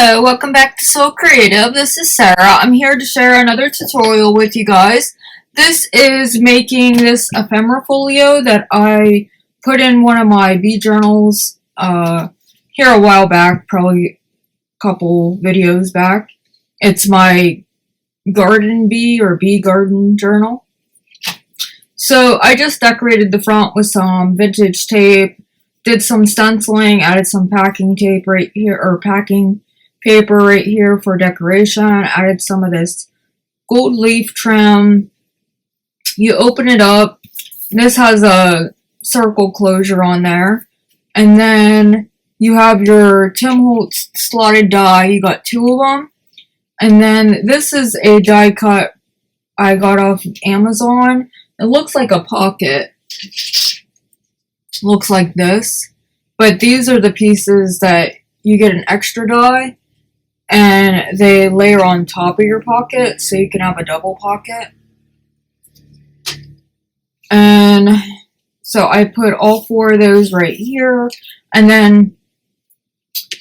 Hello, welcome back to Soul Creative. This is Sarah. I'm here to share another tutorial with you guys. This is making this ephemera folio that I put in one of my bee journals here a while back, probably a couple videos back. It's my garden bee or bee garden journal. So I just decorated the front with some vintage tape, did some stenciling, added some packing tape right here, or packing paper right here for decoration, added some of this gold leaf trim. You open it up, this has a circle closure on there, and then you have your Holtz Slotted Die. You got two of them, and then this is a die cut I got off of Amazon. It looks like a pocket, looks like this, but these are the pieces that you get an extra die and they layer on top of your pocket so you can have a double pocket. And so I put all four of those right here, and then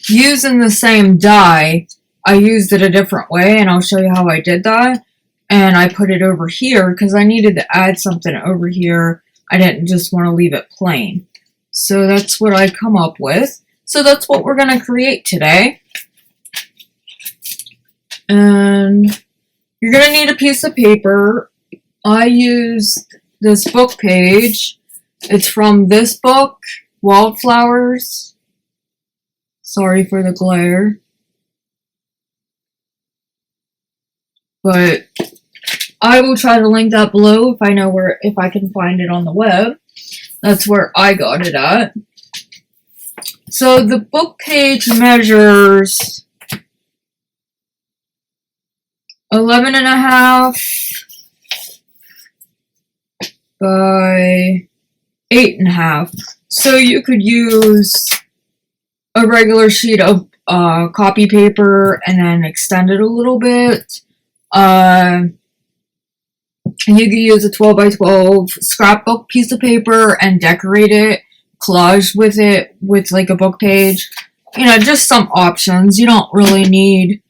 using the same die, I used it a different way, and I'll show you how I did that. And I put it over here because I needed to add something over here. I didn't just want to leave it plain. So that's what I come up with. So that's what we're going to create today. And you're going to need a piece of paper. I used this Bookpage. It's from this book, Wildflowers. Sorry for the glare. But I will try to link that below if I can find it on the web. That's where I got it at. So the Bookpage measures 11.5 by 8.5. So you could use a regular sheet of copy paper and then extend it a little bit. You could use a 12 by 12 scrapbook piece of paper and decorate it, collage with it with like a book page. You know, just some options. You don't really need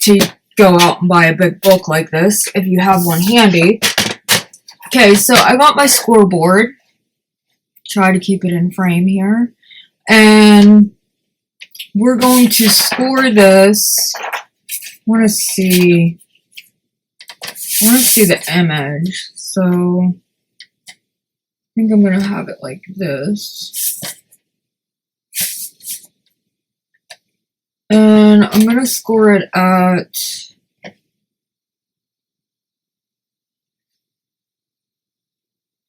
to go out and buy a big book like this if you have one handy. Okay, so I got my scoreboard. Try to keep it in frame here. And we're going to score this. I want to see the image. So I think I'm going to have it like this. And I'm going to score it at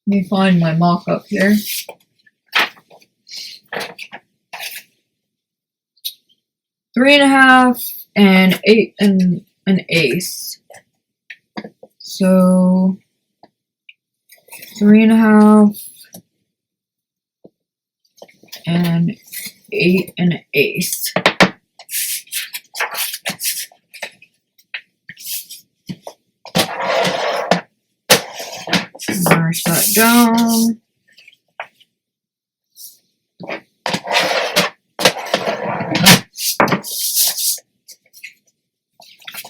3.5 and 8 and an eighth. So 3.5 and 8 and an eighth. Mark that down.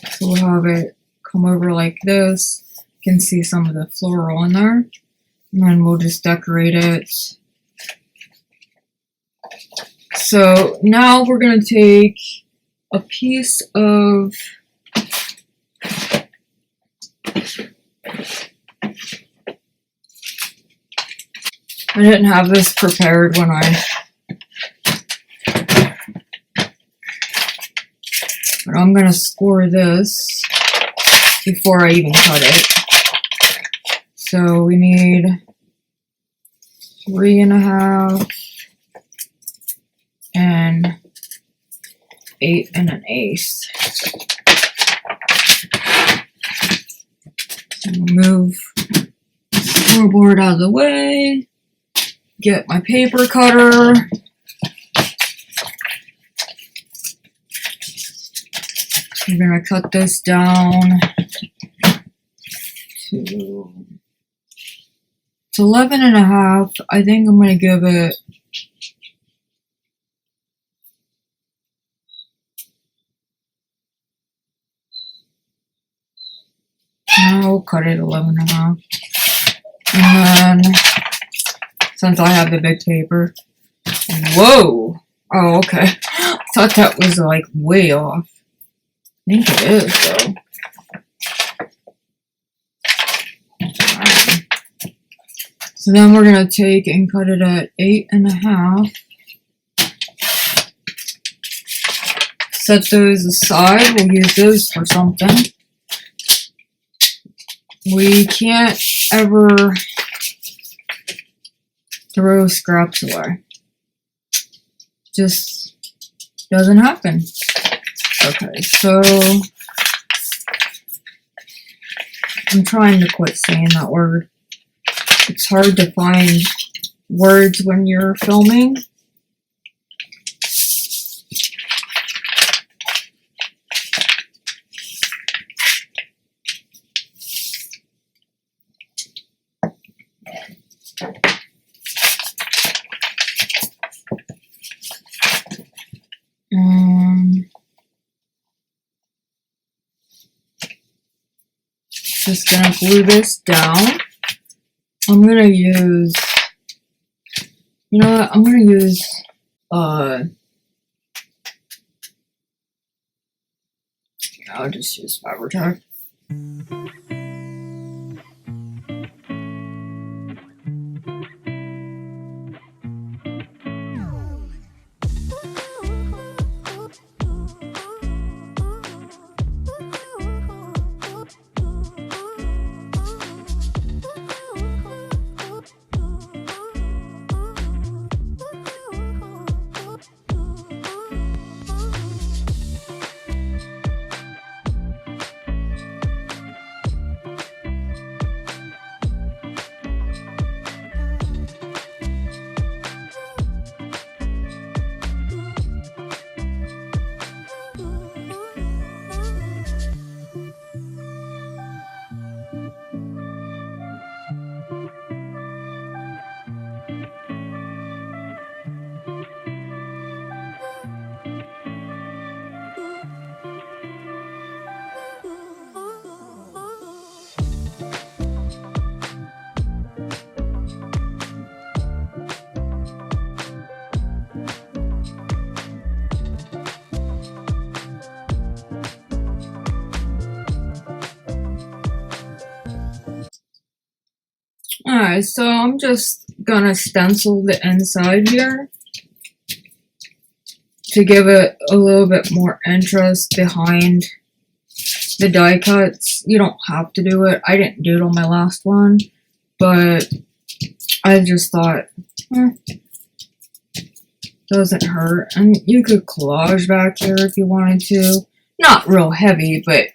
So we'll have it come over like this. You can see some of the floral in there. And then we'll just decorate it. So now we're going to take a piece of I didn't have this prepared when but I'm going to score this before I even cut it. So we need 3.5 and 8 and an eighth. Move the scoreboard out of the way. Get my paper cutter. I'm going to cut this down to 11.5. I think I'm going to give it I'll cut it 11.5. And then, since I have the big paper, whoa! Oh, okay. I thought that was like way off. I think it is though. So then we're gonna take and cut it at 8.5. Set those aside. We'll use those for something. We can't ever throw scraps away. Just doesn't happen. Okay, so I'm trying to quit saying that word. It's hard to find words when you're filming. Just gonna glue this down. I'm gonna use, you know what, I'm gonna use, I'll just use Fabric. Alright, so I'm just gonna stencil the inside here to give it a little bit more interest behind the die cuts. You don't have to do it. I didn't do it on my last one, but I just thought, doesn't hurt. And you could collage back here if you wanted to. Not real heavy, but,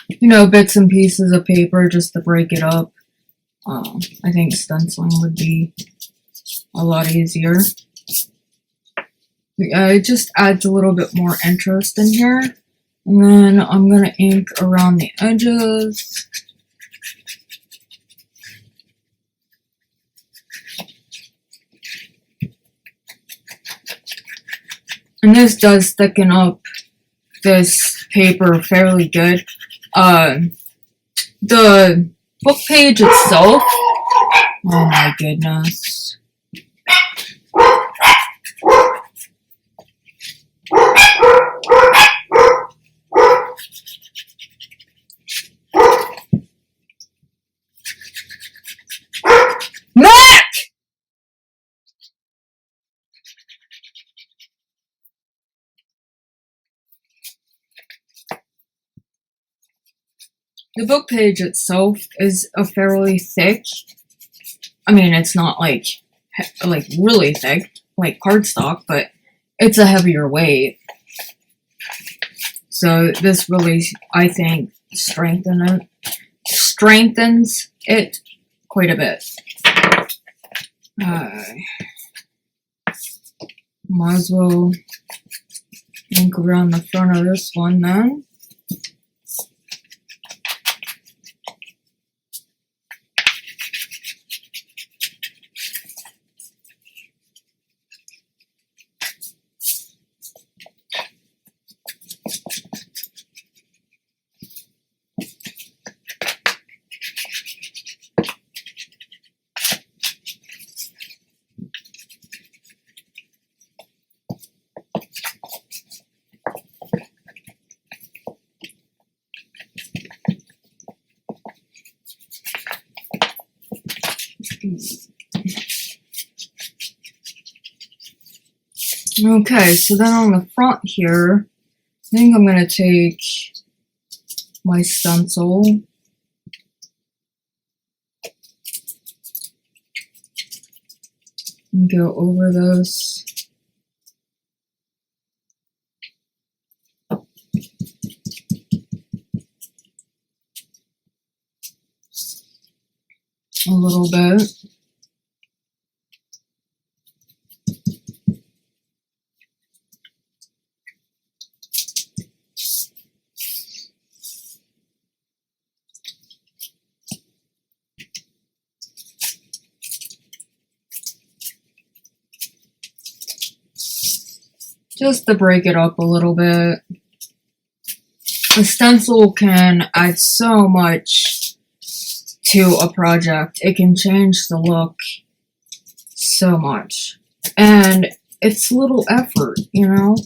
you know, bits and pieces of paper just to break it up. I think stenciling would be a lot easier. It just adds a little bit more interest in here. And then I'm going to ink around the edges. And this does thicken up this paper fairly good. The book page itself, oh my goodness. Mac! The book page itself is a fairly thick, I mean, it's not like really thick, like cardstock, but it's a heavier weight. So this really, I think, strengthens it quite a bit. Might as well ink around the front of this one then. Okay, so then on the front here, I think I'm going to take my stencil and go over this. A little bit. Just to break it up a little bit. The stencil can add so much to a project. It can change the look so much. And it's little effort, you know?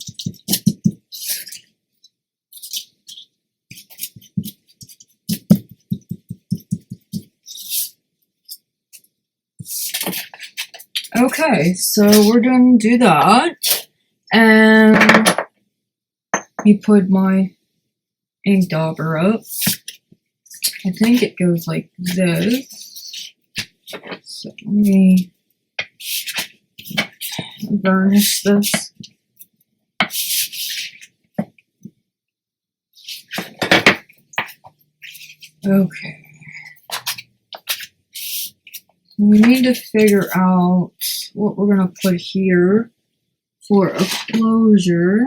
Okay, so we're gonna do that. And you put my ink dauber up. I think it goes like this. So let me varnish this. Okay. We need to figure out what we're gonna put here for a closure.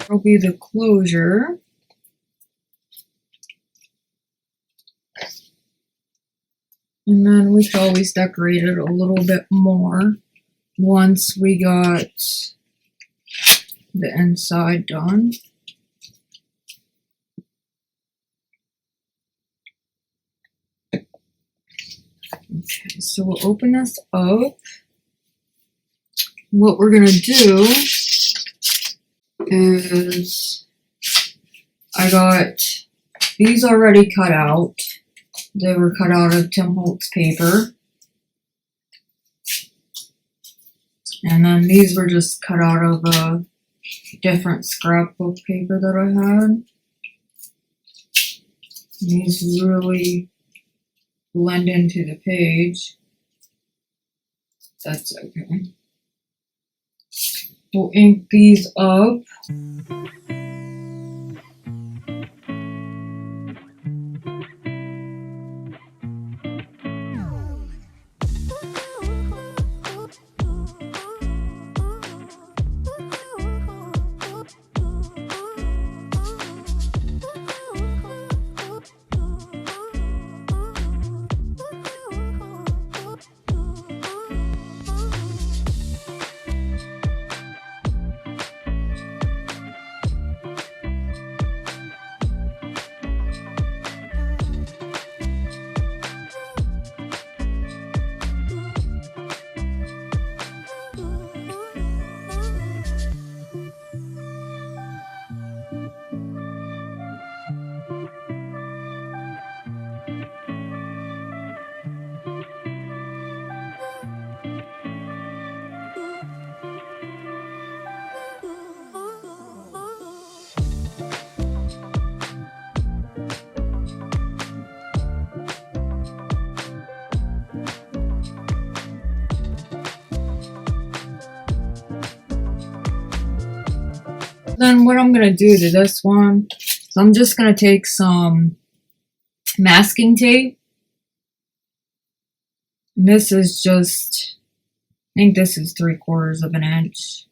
Will be the closure. And then we could always decorate it a little bit more once we got the inside done. Okay, so we'll open this up. What we're gonna do is I got these already cut out. They were cut out of Tim Holtz paper. And then these were just cut out of a different scrapbook paper that I had. These really blend into the page. That's okay. We'll ink these up. then what I'm going to do to this one is I'm just going to take some masking tape. And this is just, I think this is 3/4 of an inch.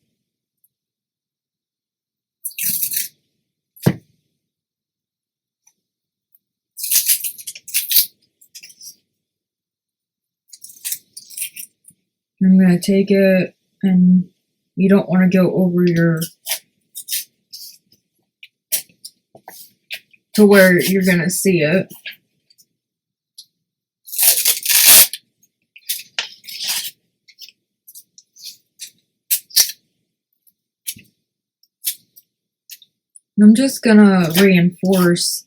I'm going to take it, and you don't want to go over to where you're going to see it. I'm just going to reinforce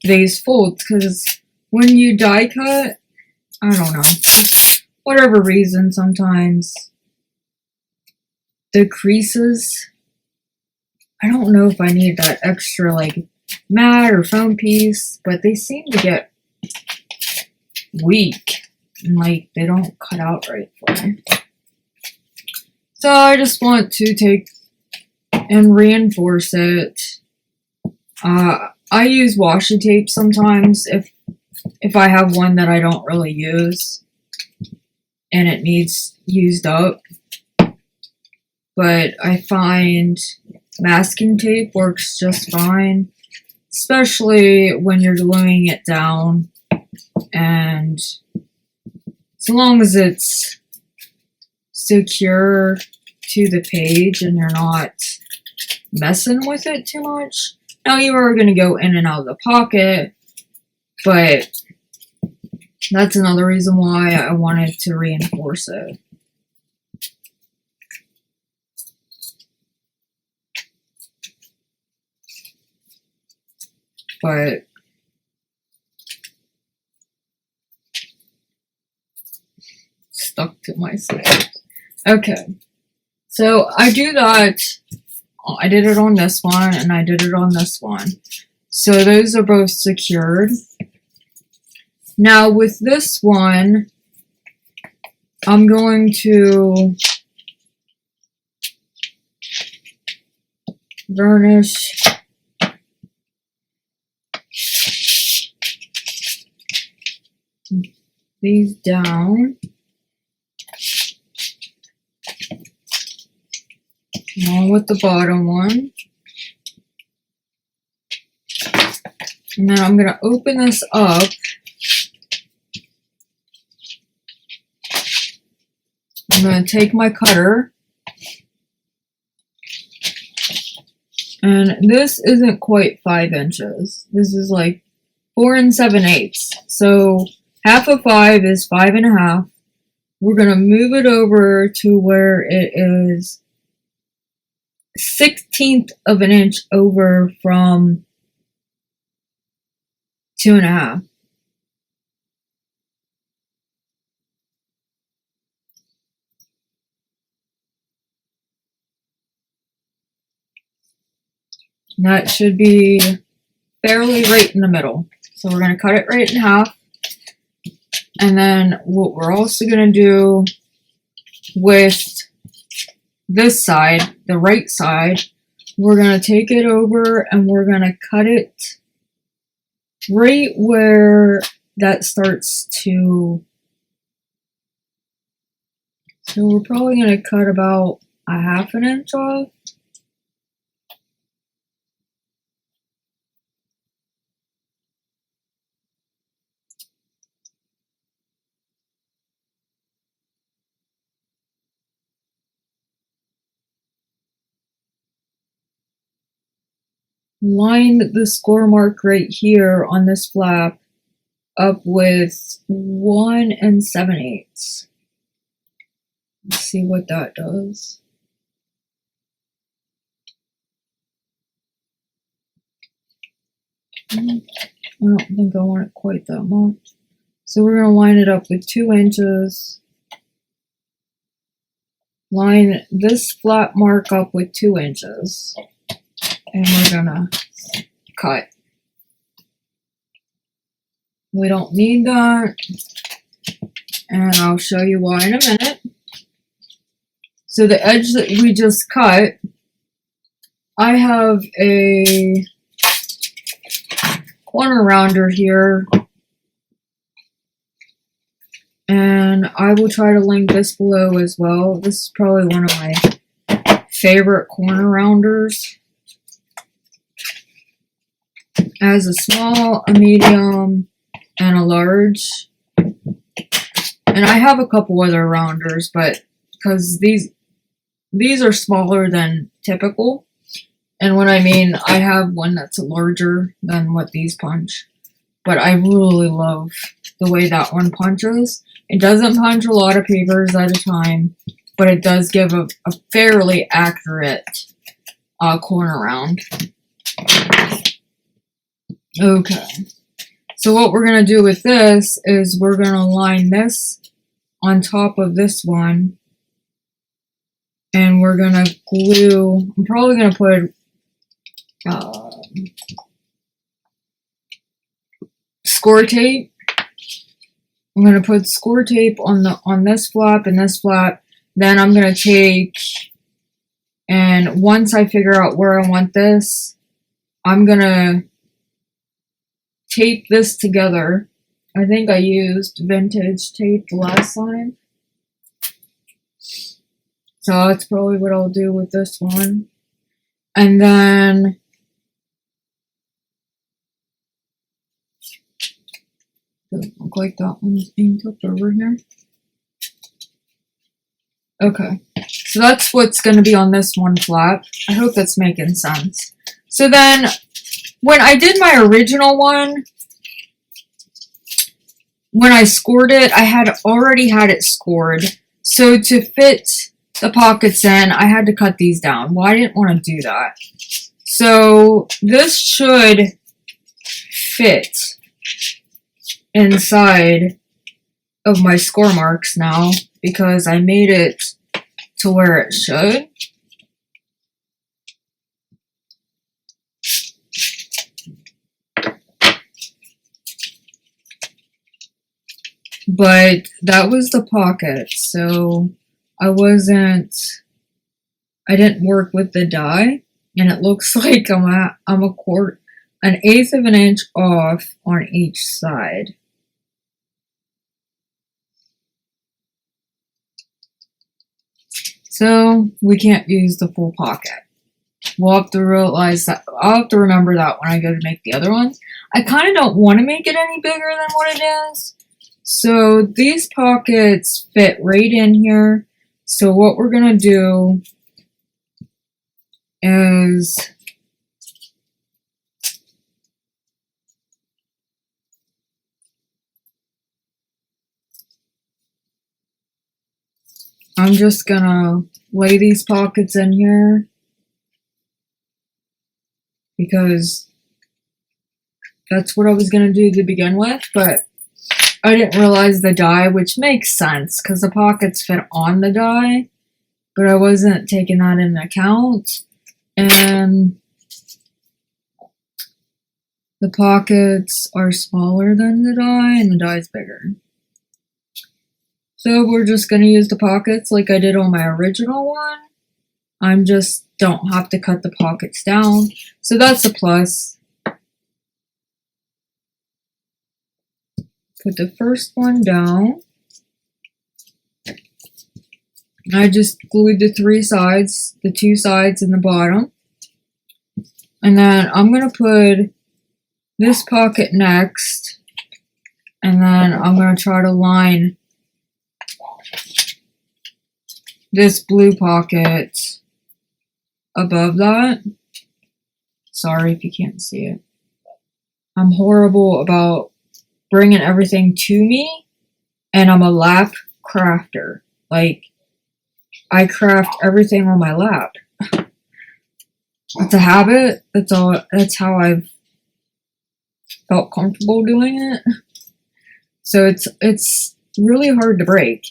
these folds, because when you die cut, I don't know, whatever reason, sometimes the creases, I don't know if I need that extra like matte or foam piece, but they seem to get weak and like they don't cut out right for me. So I just want to take and reinforce it. I use washi tape sometimes if I have one that I don't really use and it needs used up. But I find masking tape works just fine, especially when you're gluing it down, and as long as it's secure to the page and you're not messing with it too much. Now you are going to go in and out of the pocket, but that's another reason why I wanted to reinforce it. But stuck to myself. Okay, so I do that. I did it on this one and I did it on this one. So those are both secured. Now with this one, I'm going to varnish these down. Along with the bottom one. And then I'm going to open this up. I'm going to take my cutter. And this isn't quite 5 inches. This is like 4 7/8. So half of 5 is 5 1/2. We're going to move it over to where it is 1/16 of an inch over from 2 1/2. And that should be fairly right in the middle. So we're going to cut it right in half. And then what we're also going to do with this side, the right side, we're going to take it over and we're going to cut it right where that starts to, so we're probably going to cut about 1/2 inch off. Line the score mark right here on this flap up with 1 7/8. Let's see what that does. I don't think I want it quite that much. So we're going to line it up with 2 inches. Line this flat mark up with 2 inches. And we're gonna cut. We don't need that. And I'll show you why in a minute. So the edge that we just cut, I have a corner rounder here, and I will try to link this below as well. This is probably one of my favorite corner rounders. It has a small, a medium, and a large. And I have a couple other rounders, but because these are smaller than typical. And what I mean, I have one that's larger than what these punch. But I really love the way that one punches. It doesn't punch a lot of papers at a time, but it does give a fairly accurate corner round. Okay. So what we're going to do with this is we're going to line this on top of this one. And we're going to glue, I'm probably going to put score tape. I'm going to put score tape on this flap and this flap. Then I'm going to take, and once I figure out where I want this, I'm going to tape this together. I think I used vintage tape the last time. So that's probably what I'll do with this one. And then doesn't look like that one's being flipped over here. Okay, so that's what's going to be on this one flap. I hope that's making sense. So then, when I did my original one, when I scored it, I had already had it scored. So to fit the pockets in, I had to cut these down. Well, I didn't want to do that. So this should fit inside of my score marks now because I made it to where it should. But that was the pocket, so I didn't work with the die, and it looks like I'm an eighth of an inch off on each side. So we can't use the full pocket. We'll have to realize that. I'll have to remember that when I go to make the other one. I kind of don't want to make it any bigger than what it is. So these pockets fit right in here. So what we're going to do is I'm just going to lay these pockets in here because that's what I was going to do to begin with, but I didn't realize the die, which makes sense because the pockets fit on the die, but I wasn't taking that into account. And the pockets are smaller than the die, and the die is bigger. So we're just going to use the pockets like I did on my original one. I'm just don't have to cut the pockets down. So that's a plus. Put the first one down. I just glued the three sides, the two sides and the bottom. And then I'm going to put this pocket next. And then I'm going to try to line this blue pocket above that. Sorry if you can't see it. I'm horrible about bringing everything to me, and I'm a lap crafter. Like, I craft everything on my lap. It's a habit. That's how I've felt comfortable doing it. So it's really hard to break.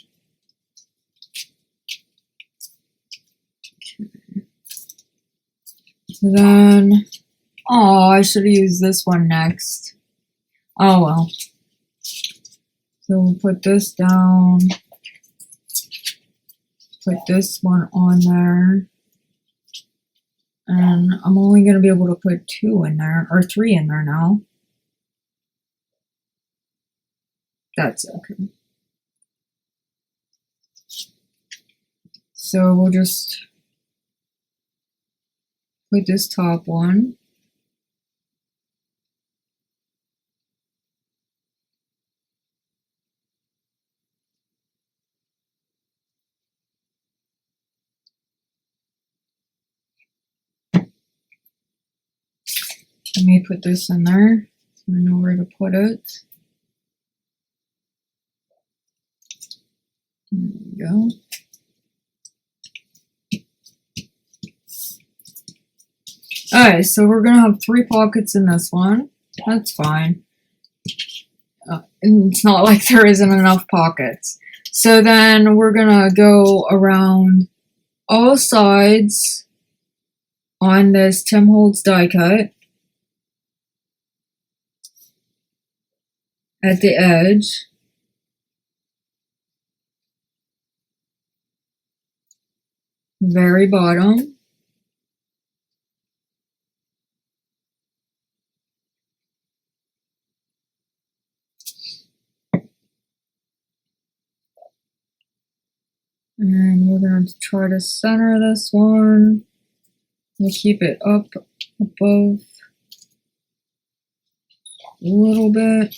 So then, oh, I should have used this one next. Oh well. So we'll put this down. Put this one on there. And I'm only going to be able to put 2 in there, or 3 in there now. That's okay. So we'll just put this top one. Let me put this in there so I know where to put it. There we go. Alright, so we're going to have 3 pockets in this one. That's fine. It's not like there isn't enough pockets. So then we're going to go around all sides on this Holtz die cut at the edge. Very bottom. And we're going to try to center this one. We'll keep it up above a little bit.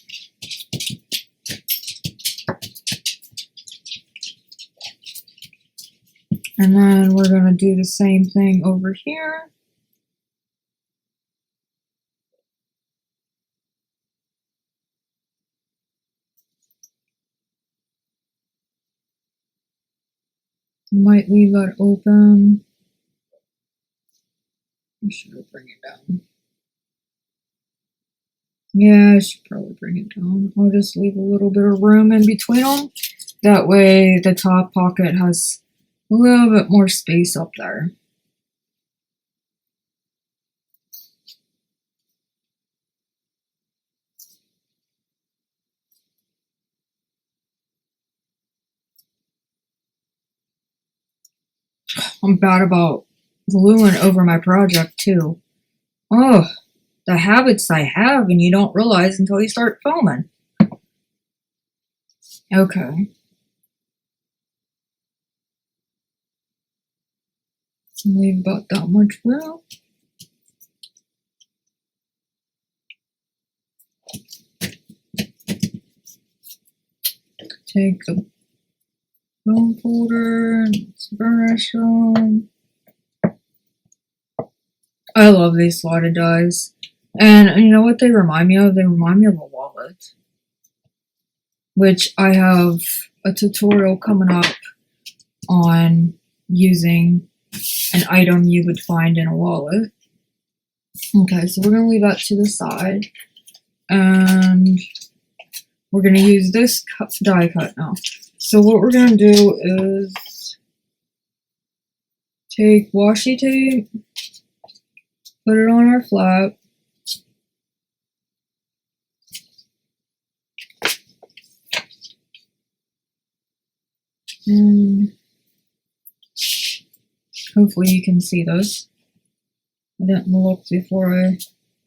And then we're going to do the same thing over here. Might leave that open. I should bring it down. Yeah, I should probably bring it down. I'll just leave a little bit of room in between them. That way the top pocket has a little bit more space up there. I'm bad about gluing over my project too. Oh, the habits I have and you don't realize until you start filming. Okay. Leave about that much room. Take the bone folder, let's burnish them. I love these slotted dies. And you know what they remind me of? They remind me of a wallet. Which I have a tutorial coming up on using an item you would find in a wallet. Okay, so we're going to leave that to the side. And we're going to use this die cut now. So what we're going to do is take washi tape, put it on our flap, and hopefully you can see this. I didn't look before I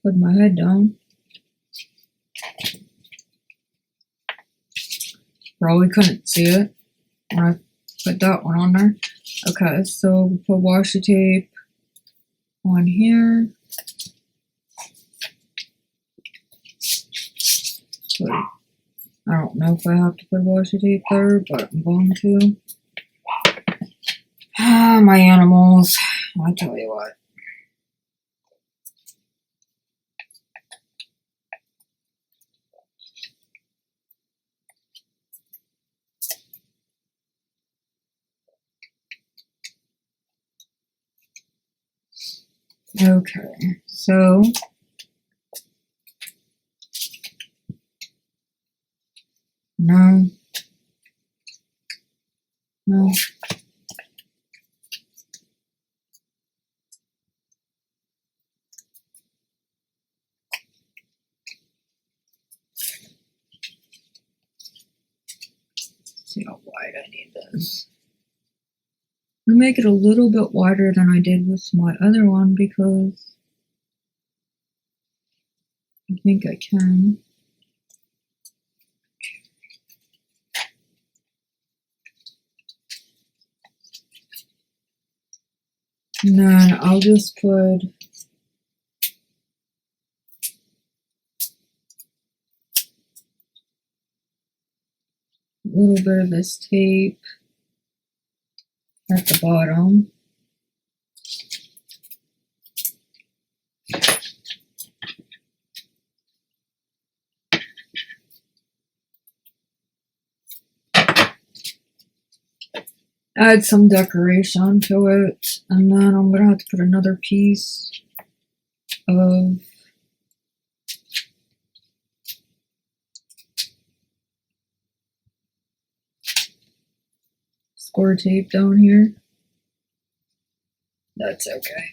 put my head down. Probably couldn't see it when I put that one on there. Okay, so put washi tape on here. But I don't know if I have to put washi tape there, but I'm going to. Ah, my animals. I'll tell you what. Okay, so no. See how wide I need this. I'm gonna make it a little bit wider than I did with my other one because I think I can. And then I'll just put a little bit of this tape at the bottom. Add some decoration to it, and then I'm gonna have to put another piece of score tape down here. That's okay.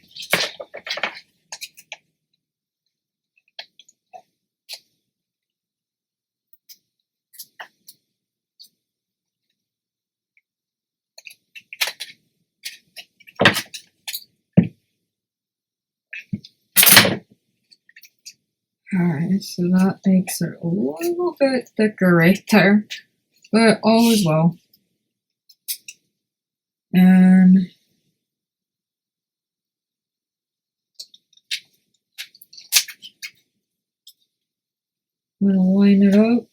Alright, so that makes it a little bit thicker right there, but all is well. And I'm going to line it up.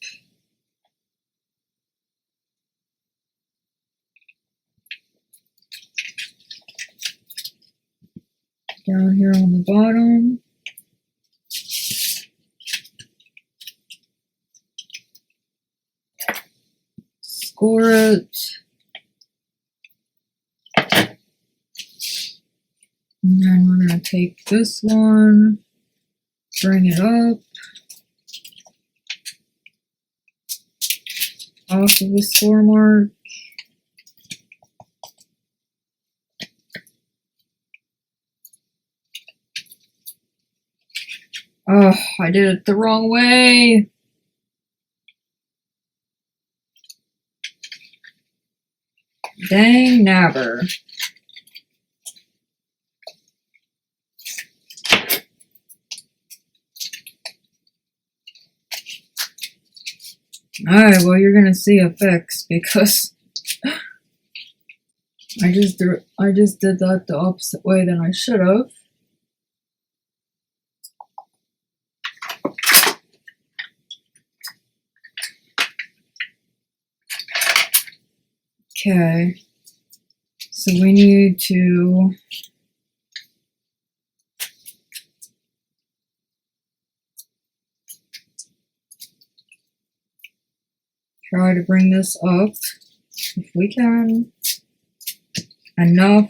Down here on the bottom. Score it. And then we're going to take this one, bring it up, off of the score mark. Oh, I did it the wrong way. Dang nabber. Alright, well you're gonna see a fix because I just did that the opposite way than I should have. Okay, so we need to try to bring this up, if we can, enough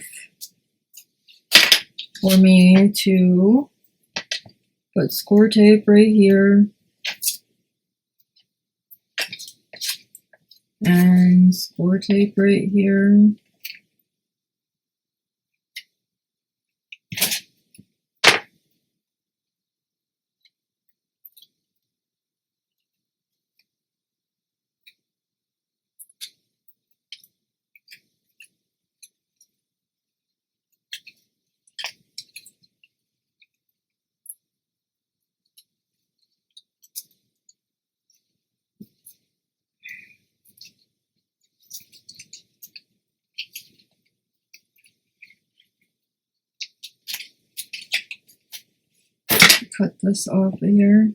for me to put score tape right here and score tape right here. Cut this off of here.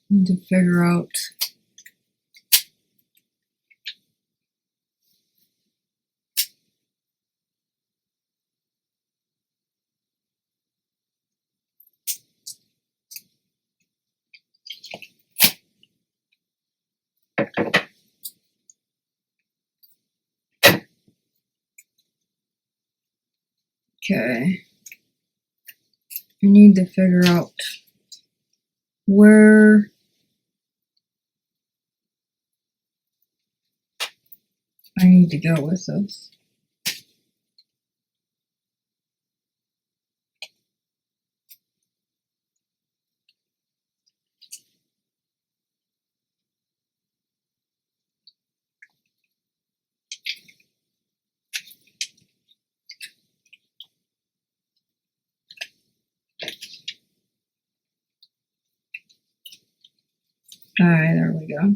Need to figure out okay. I need to figure out where I need to go with this. Alright, there we go.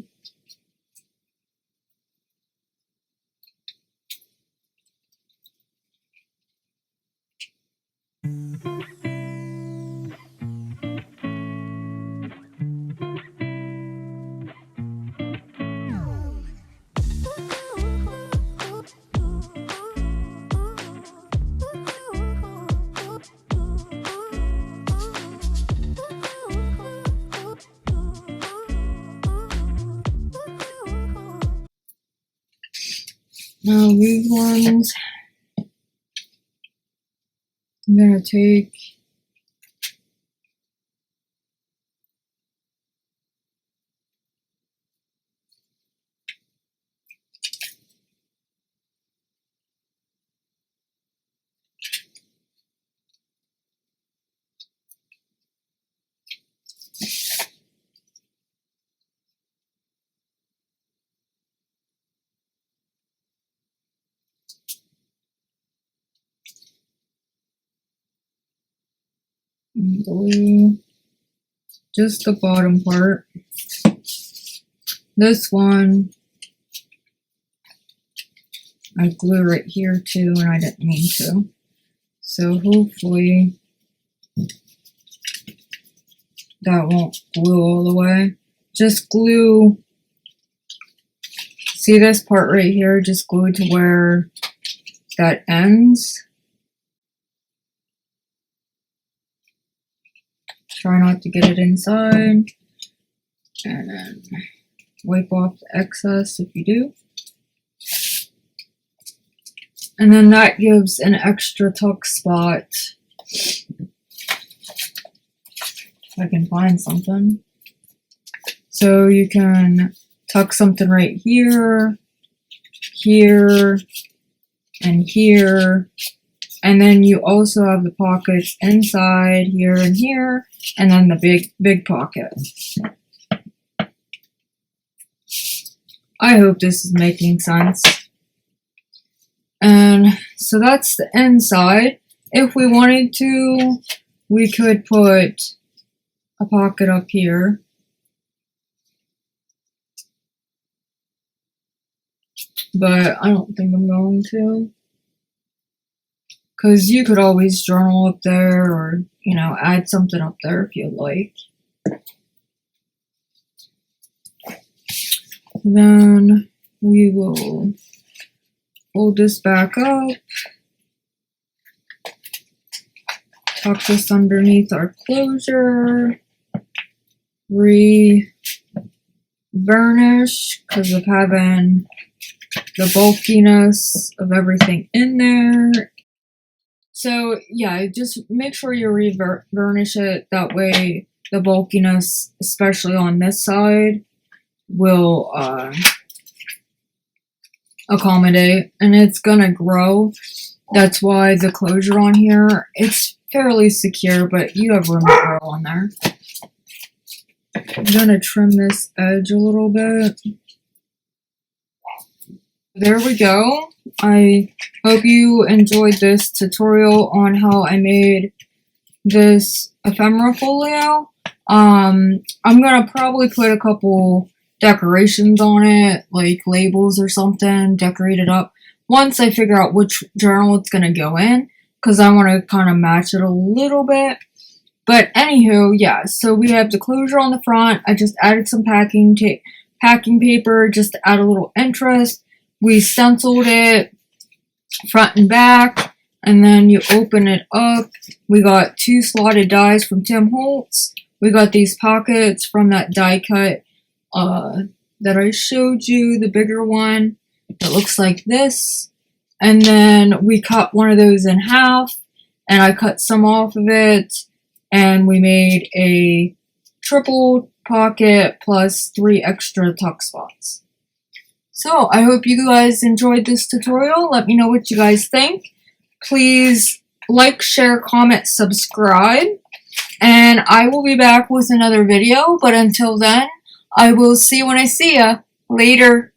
Now these ones, I'm gonna take glue just the bottom part. This one I glue right here too, and I didn't mean to. So hopefully that won't glue all the way. Just glue, see this part right here, just glue to where that ends. Try not to get it inside. And then wipe off the excess if you do. And then that gives an extra tuck spot. If I can find something. So you can tuck something right here, here, and here. And then you also have the pockets inside here and here, and then the big pocket. I hope this is making sense. And so that's the inside. If we wanted to, we could put a pocket up here. But I don't think I'm going to. Because you could always journal up there, or, you know, add something up there if you'd like. Then we will fold this back up. Tuck this underneath our closure. Re-varnish because of having the bulkiness of everything in there. So yeah, just make sure you re-varnish it. That way the bulkiness, especially on this side, will accommodate, and it's gonna grow. That's why the closure on here, it's fairly secure, but you have room to grow on there. I'm gonna trim this edge a little bit. There we go. I hope you enjoyed this tutorial on how I made this ephemera folio. I'm gonna probably put a couple decorations on it, like labels or something, decorate it up once I figure out which journal it's gonna go in, because I want to kind of match it a little bit. But anywho, yeah, so we have the closure on the front. I just added some packing paper just to add a little interest. We stenciled it front and back, and then you open it up. We got 2 slotted dies from Tim Holtz. We got these pockets from that die cut that I showed you, the bigger one. It looks like this. And then we cut one of those in half, and I cut some off of it, and we made a triple pocket plus 3 extra tuck spots. So I hope you guys enjoyed this tutorial. Let me know what you guys think. Please like, share, comment, subscribe, and I will be back with another video. But until then, I will see you when I see ya. Later.